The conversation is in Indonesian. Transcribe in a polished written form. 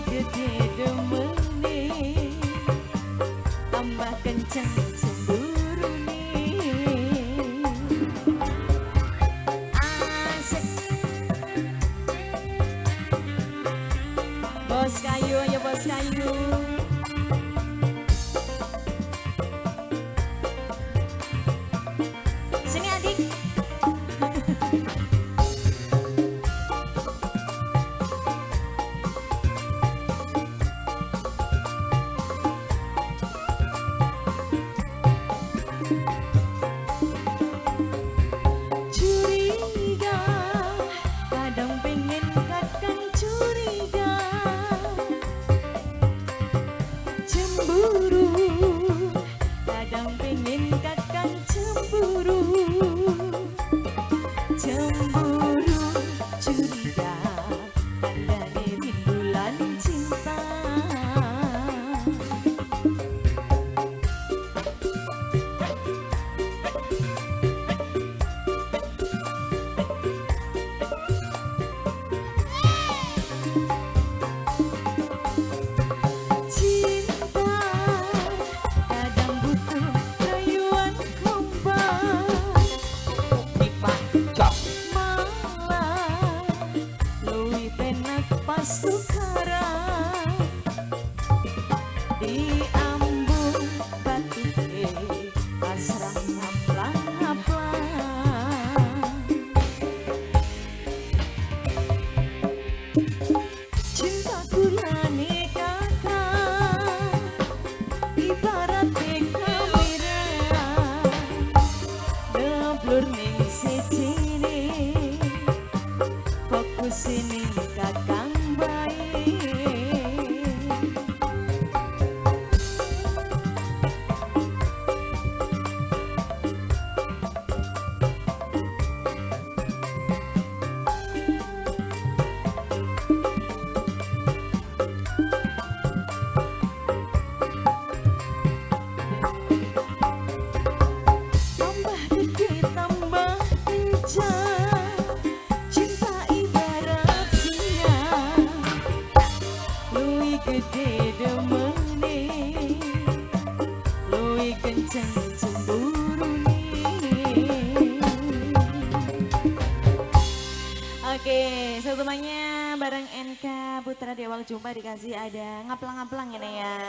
gede demene tambah kenceng cemburune asik bos kayu ya bos kayu sini adik kadang pengen kakak cemburu curiga tandane rindulan cinta tukaran di ambung batu pasrah ngaplang-ngaplang cintaku lane kakak ibarat kamera ngeblur ning sejene fokus ini kakang gede demene luwih kenceng cemburune. Oke, semuanya bareng NK Putra di awal jumpa dikasih ada ngaplang-ngaplang ini ya.